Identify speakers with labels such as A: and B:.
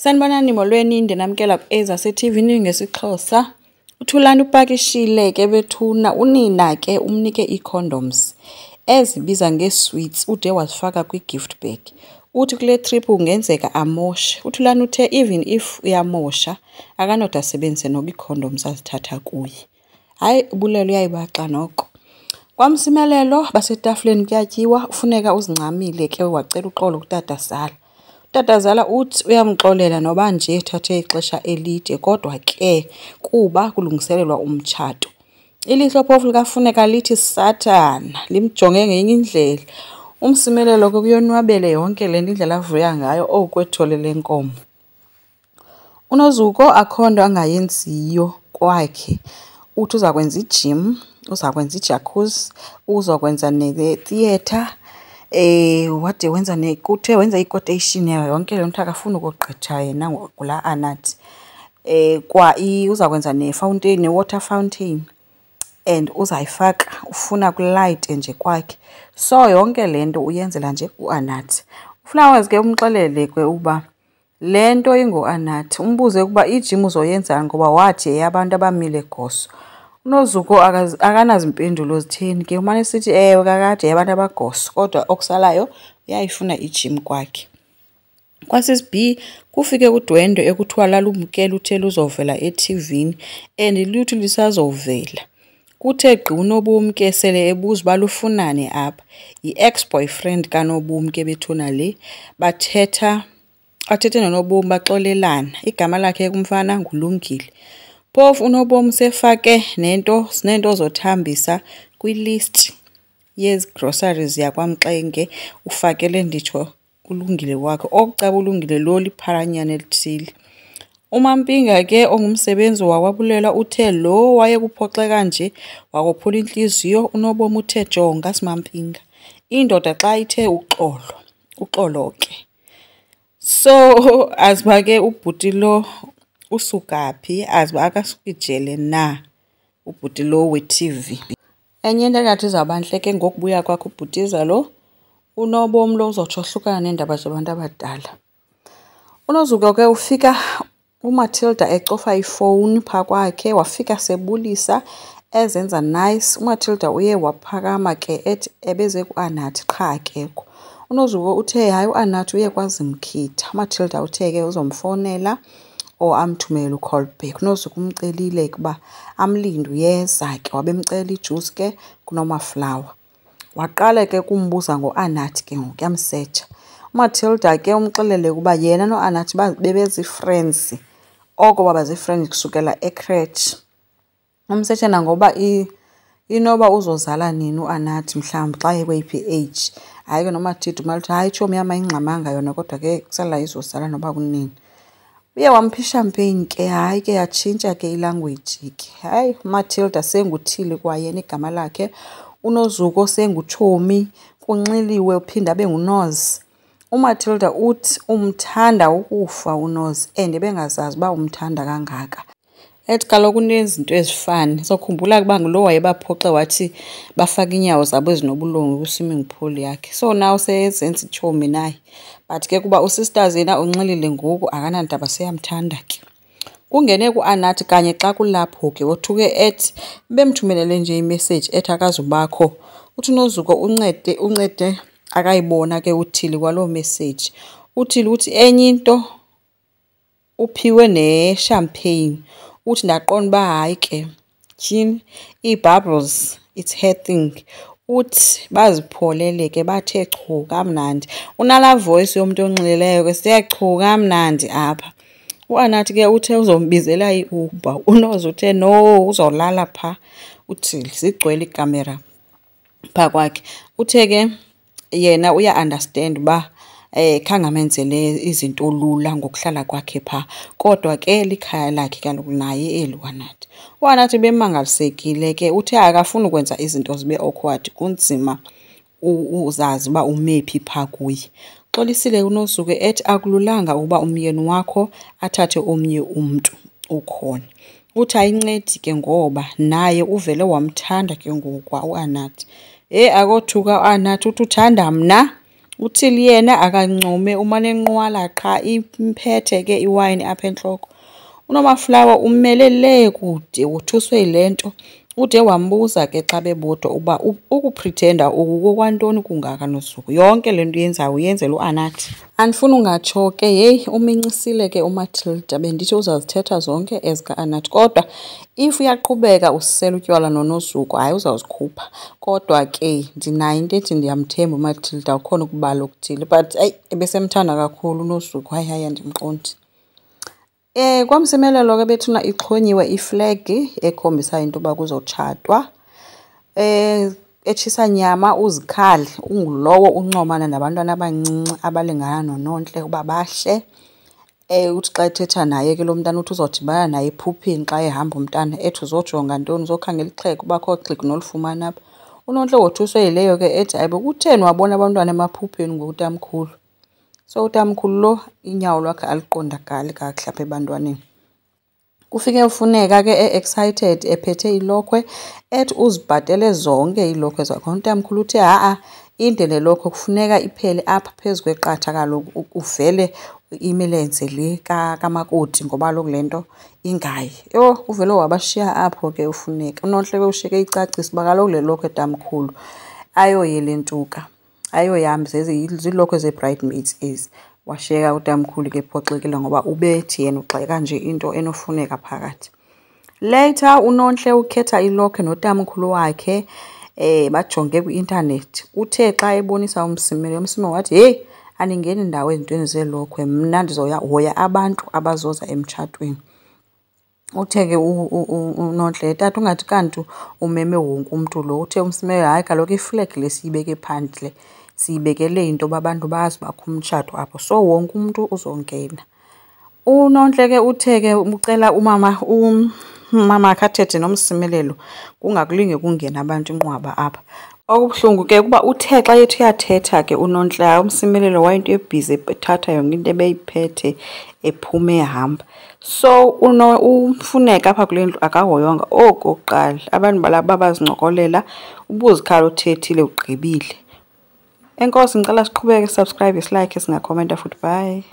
A: Sanibonani molweni ndinamkela ezaseTV ngesixhosa. Uthulani upakishile ke bethuna unina ke umnike ii-condoms ezibiza ngee-sweets ude wazifaka kwi-gift bag. Uthi kule trip kungenzeka amoshe. Uthulani uthe even if uyamosha akanoda asebenzise noba ii-condoms azithatha kuye. Hayi ubulelo uyayibaxa noko. Kwamsimelelo basetafuleni kuyatyiwa ufuneka uzincamile ke wacela uxolo kutata Zala uthi uyamxolela noba nje ethathe ixesha elide kodwa ke kuba kulungiselelwa umtshato. Ilihlo phofu likafuneka lithi Sathana limjonge ngenye indlela. Umsimelelo ke kuyonwabele yonke le indlela avuya ngayo okwethole lenkomo. UNozuko akho nto angayenziyo kwakhe. Uthi uza kwenza ijim, uza kwenza ijacuzzi, uzokwenza ne-theatre. Wade wenza kuthe wenza i-quotation yonke le nto akafuni ukugqitha yena ngula anathi. Uza kwenza ne-fountain, ne-water fountain and uzayifaka ufuna kulayite nje kwakhe. So yonke le nto uyenzela nje uAnathi. Ufuna wazi ke umxelele ke uba le nto ingoAnathi. Umbuze ukuba ijim uzoyenza ngoba wathi eyabantu abamile goso. UNozuko akanazimpendulo zitheni ke umane sithi ewe kakade yabantu abagoso kodwa okusalayo uyayifuna ijim kwakhe. KwaSB kufike udwendwe ekuthiwa lalumkela uthe luzovela eTVini and luthi lisazovela. Kuthe gqi uNobumke sele ebuza balufunane apha. Yi-ex-boyfriend kaNobumke bethuna le bathethe noNobum baxolelana. Igama lakhe kumfana nguLungile. Phofu uNobum sefake nento zothambisa kwilist yezi-groceries yakwaMxenge ufakele nditsho uLungile wakhe. Okucaba uLungile lo lipharanyana elithile. uMampinga ke ongumsebenzi wakwabulela uthe lo wayekuphoxeka nje wakophula inhliziyo. uNobum uthe jonga siMampinga indoda xa ithe uxolo ke. So aziba ke ubhuti lo usukaphi aziba akasukwijele na ubhuti lo we-TV. Enye into engathi izawuba ntle ke ngokubuya kwakhe ubhutiza lo uNobum lo uzotsho hlukana neendaba zabantu abadala. uNozuko ke ufika uMatilda ecofa ifowuni phaa kwakhe wafika sebulisa ezenza nice. uMatilda uye waphakama ke ethi ebeze kuAnathi qha akekho. uNozuko uthe hayi uAnathi uye kwaZimkhitha. uMatilda uthe ke uzomfonela or amthumele u-call back. uNozuko umcelile ukuba amlinde uyeza ke wabemcela ijuice ke kunomaflawa. Waqala ke kumbuza ngoAnathi ke ngoku yamsetsha. uMatilda ke umxelele ukuba yena noAnathi bebezi-friends oko babazii-friends kusukela ecrèche. Umsetshe nangoba inoba uzozala nini uAnathi mhlawumbi xa ekweyiphi age. Hayi ke noMatilda umalithi hayi tshomi yam ayingxamanga yona kodwa ke kusala izozala noba kunini. Uye wampha champagne ke hayi ke yatshintsha ke ilanguage ke. Hayi uMatilda senguthili kwayena igama lakhe. uNozuko sengutshomi kunxiliwe uphinda abe nguNoz. uMatilda uthi umthanda ukufa uNoz and bengazazi uba umthanda kangaka. Ethi kaloku unezinto ezifani. Sokhumbula ukuba ngulo wayebaphoxe wathi bafake iinyawo zabo ezinobulungu kwi-swimming pool yakhe. So now seyenza itshomi naye. But ke kuba usisters yena unxilile ngoku akanandaba seyamthanda ke. Kungene kuAnathi kanye xa kulapho ke wothuke ethi bemthumelele nje imessage ethi akazubakho. Uthi uNozuko uncede akayibona ke uthili kwaloo message. Uthili uthi enye into uphiwe ne-champagne. Uthi ndaqonda uba hayi ke tyhini ii-bubbles it's her thing. Uthi bazipholele ke bathe chu kamnandi. Unalaa voice yomntu onxilileyo ke siyachu kamnandi apha. uAnathi ke uthe uzombizela iUber. uNoz uthe no uzolala phaa. Uthili zigcwele ikamera phaa kwakhe. Uthe ke yena uya-understand uba khange amenzele izinto lula ngokuhlala kwakhe phaa kodwa ke likhaya lakhe kaloku naye eli uAnathi. uAnathi bemangalisekile ke uthe akafuni ukwenza izinto zibe awkward kunzima uzazi uba umephi phaa kuye. Uxolisile uNozuko ethi akululanga ukuba umyeni wakho athathe omnye umntu ukhona. Uthi ayincedi ke ngoba naye uvele wamthanda ke ngoku uAnathi. Akothuka uAnathi uthi uthanda mna uthili yena akancome umane enqwala qha imphethe ke iwayini apha entloko. UNomaflawa umele le kude wothuswe yile nto ude wambuza ke xa bebodwa uba ukupretenda kokwantoni kungaka Nozuko. Yonke le nto uyenzayo uyenzela uAnathi. Andifuna ungatsho ke yeyi umincisile ke uMatilda, bendithi uzazithetha zonke ezikaAnathi, kodwa if uyaqhubeka usisela utywala noNozuko hayi uzawuzikhupha. Kodwa ke ndinayo into ethi ndiyamthemba uMatilda, ukhona ukubala okuthile, but ebesemthanda kakhulu uNozuko, hayi andimqondi. Kwamsimelelo ke bethuna ixhonyiwe iflegi ekhombisa into yoba kuzotshatwa. Etshisa nyama uzikhali ungulowo uncomana nabantwana abancinci abalingana noNontle uba bahle. Uthi xa ethetha naye ke lo mntana uthi uzodibana naye ephupheni xa ehamba umntana ethi uzojonga ntoni, uzokhangela ixhego uba akho xhego nolifumana apha. uNontle wothuswe yileyo ke ethi hayi kutheni wabona abantwana emaphupheni ngokutamkhulu. So utamkhulu lo inyawo lwakhe aliqondakali kakuhle apha ebantwaneni. Kufike ufuneka ke excited ephethe ilokhwe ethi uzibhatele zonke iilokhwe zakhe. Utamkhulu uthe inde le lokhwe kufuneka iphele apha phezu kweqatha kaloku uvele imilenze le kamakoti ngoba kaloku le nto ingayi. Yho, uvele wabashiya apho ke ufuneka. uNontle ke ushiyeke icacisa uba kaloku le lokhwe tamkhulu ayoyelentuka, ayoyam ziilokhwe zee-bridesmaids ezi. Washiyeka utamkhulu ke ephoxekile ngoba ubethi yena ugxeka nje into enofuneka phakathi. Later uNontle ukhetha ilokhwe notamkhulu wakhe bajonge kwi-intanethi. Uthe xa ebonisa uMsimelelo, uMsimelelo wathi heyi andingeni ndawo ezintweni zeelokhwe, mna ndizohoya abantu abazoza emtshatweni. Uthe ke uNontle tata ungathi kanti umeme wonke umntu lo. Uthe uMsimelelo hayi kaloku iflegi le siyibeke phandle siyibekele into yoba abantu bazi bakho umtshato apho, so wonke umntu uzongena. uNontle ke uthe ke ucela umama wakhe athethe noMsimelelo kungakulinge kungena abantu inqwaba apha. Okubuhlungu ke kuba uthe xa ethi uyathetha ke uNontle uMsimelelo wayinto ebhizi ethatha yonke into ebeyiphethe ephume ehamba. So ufuneka apha kule ndlu akahoywanga oku okokuqala. Abantu balapha bazincokolela ubuzikhala uthethile ugqibile. Enkosi, ngicela siqhubeke, subscribe, silike, singakhomenta futhi. Bye.